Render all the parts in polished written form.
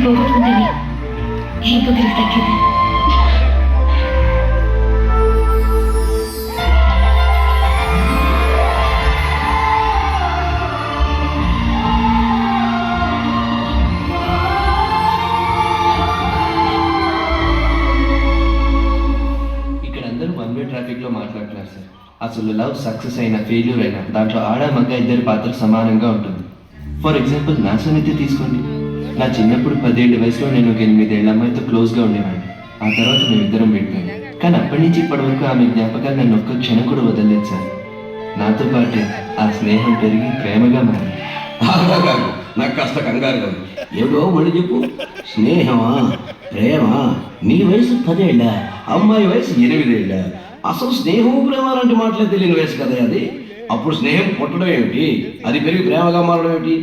ఒకరిని పోగొట్టుకుంటేనే ఇంకొకరికి తగ్గేది. ట్రాఫిక్ లో మాట్లాడుతున్నారు సార్. అసలు లవ్ సక్సెస్ అయినా ఫెయిల్యూర్ అయినా దాంట్లో ఆడ మగ ఇద్దరి పాత్ర సమానంగా ఉంటుంది. ఫర్ ఎగ్జాంపుల్ నా సంగతి తీసుకోండి. నా చిన్నప్పుడు 10 ఏళ్ల వయసులో నేను ఒక 8 ఏళ్ల అమ్మాయితో క్లోజ్గా ఉండేవాడిని. ఆ తర్వాత మేమిద్దరం విడిపోయాం. కానీ అప్పటి నుంచి ఇప్పటి వరకు ఆమె జ్ఞాపకాలు నన్ను ఒక్క క్షణం కూడా వదలలేదు సార్. నాతో పాటే ఆ స్నేహం పెరిగి ప్రేమగా మారింది. నాకు కాస్త కంగారు కాదు. ఏడో మళ్ళీ చెప్పు. స్నేహమా, ప్రేమ? నీ వయసు 10 ఏళ్ళ, అమ్మాయి వయసు 8 ఏళ్ళ. అసలు స్నేహం ప్రేమ లాంటి మాటలే తెలియని వయసు కదా అది. అప్పుడు స్నేహం పుట్టడం ఏమిటి, అది పెరిగి ప్రేమగా మారడం ఏమిటి?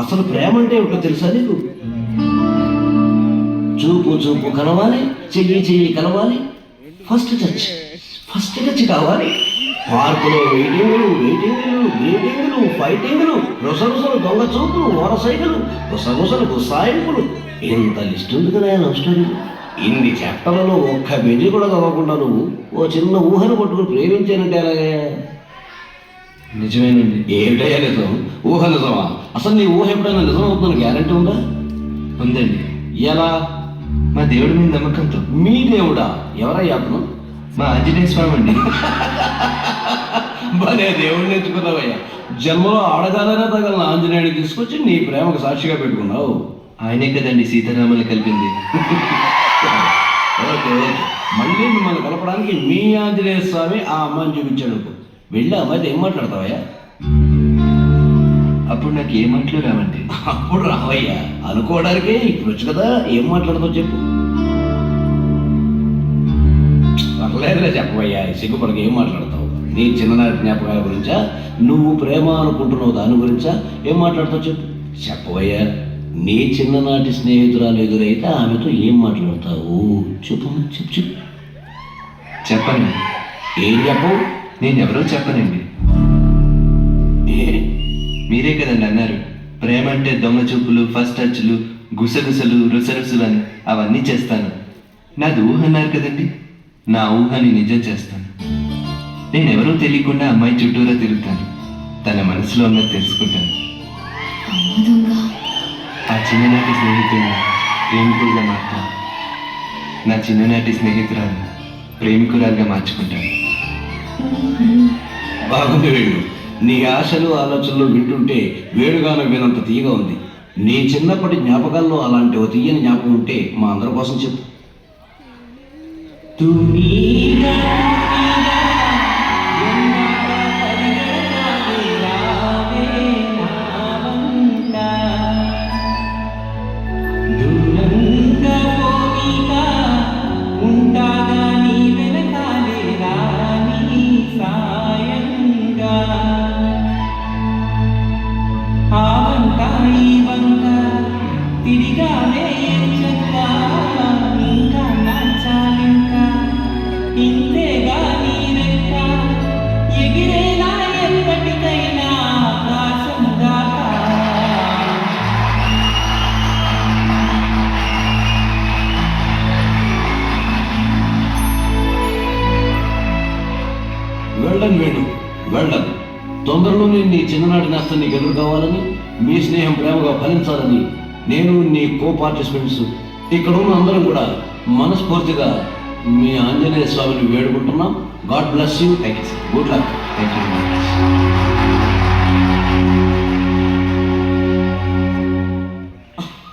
అసలు ప్రేమ అంటే ఏమిటో తెలుసా నీకు? చూపు చూపు కలవాలి, చెయ్యి చెయ్యి కలవాలి, ఫస్ట్ టచ్ కావాలి. పార్కులో వెయిటింగులు, గ్రీటింగులు, ఫైటింగులు, రుసరుసలు, దొంగ చూపులు, ఓరసైకులు, గుసగుసలు, గుసాయింపులు, ఇంత లిస్ట్ ఉంది కదా లవ్ స్టోరీ. ఇన్ని చాప్టర్లలో ఒక్క పేజీ కూడా చదవకుండా నువ్వు ఓ చిన్న ఊహను పట్టుకుని ప్రేమించానంటే అలాగే? నిజమేనండి. ఏమిటయ్యా నిజం? ఊహ నిజమా? అసలు నీ ఊహ ఎప్పుడైనా నిజం అవుతుందని గ్యారెంటీ ఉందా? ఉందండి. ఎలా? మా దేవుడి మీద నమ్మకంతో. మీ దేవుడా? ఎవరయ్యా అతను? మా ఆంజనేయ స్వామి అండి. భలే దేవుడిని ఎంచుకున్నావయ్యా. జన్మలో ఆడగాలనే తగలన ఆంజనేయుడిని తీసుకొచ్చి నీ ప్రేమకు సాక్షిగా పెట్టుకున్నావు. ఆయనే కదండి సీతారాములు కలిపింది. ఓకే, మళ్ళీ మిమ్మల్ని కలపడానికి మీ ఆంజనేయ స్వామి ఆ అమ్మాయిని చూపించాడు. వెళ్ళి అమ్మాయితో ఏం మాట్లాడతావయ్యా? అప్పుడు నాకు ఏ మాటలు రావండి. అప్పుడు రావయ్యా, అనుకోవడానికే ఇప్పుడు వచ్చు కదా. ఏం మాట్లాడతావు చెప్పు. పర్లేదులే చెప్పవయ్యా, సిగ్గుపడక ఏం మాట్లాడతావు? నీ చిన్ననాటి జ్ఞాపకాల గురించా, నువ్వు ప్రేమ అనుకుంటున్నావు దాని గురించా? ఏం మాట్లాడతావు చెప్పు. చెప్పవయ్యా, నీ చిన్ననాటి స్నేహితురాలు ఎదురైతే ఆమెతో ఏం మాట్లాడతావు చెప్పు. చెప్పండి. ఏం చెప్పవు? నేనెవరో చెప్పనండి. మీరే కదండి అన్నారు, ప్రేమ అంటే దొంగ చూపులు, ఫస్ట్ టచ్లు, గుసగుసలు, రుసరుసులు అని. అవన్నీ చేస్తాను. నాది ఊహ అన్నారు కదండి, నా ఊహని నిజం చేస్తాను. నేనెవరో తెలియకుండా అమ్మాయి చుట్టూరా తిరుగుతాను. తన మనసులో ఉన్నది తెలుసుకుంటాను. ఆ చిన్ననాటి స్నేహితుడిని ప్రేమికుడిగా మారుతాను. నా చిన్ననాటి స్నేహితురాలు ప్రేమికురాలుగా మార్చుకుంటాను. బాగుంది వేణు. నీ ఆశలు ఆలోచనలు వింటుంటే వేణుగాన వినంత తీయగా ఉంది. నీ చిన్నప్పటి జ్ఞాపకాల్లో అలాంటి ఓ తీయని జ్ఞాపకం ఉంటే మా అందరి కోసం చెప్పు. వెళ్ళను వేణు, వెళ్ళను. తొందరలోనే నీ చిన్ననాటి నేస్తం నీకు ఎదురు కావాలని, మీ స్నేహం ప్రేమగా ఫలించాలని నేను, నీ కో పార్టిసిపెంట్స్, ఇక్కడ ఉన్న అందరం కూడా మనస్ఫూర్తిగా మీ ఆంజనేయ స్వామిని వేడుకుంటున్నాం. God bless you. Thank you sir. Good luck. Thank you.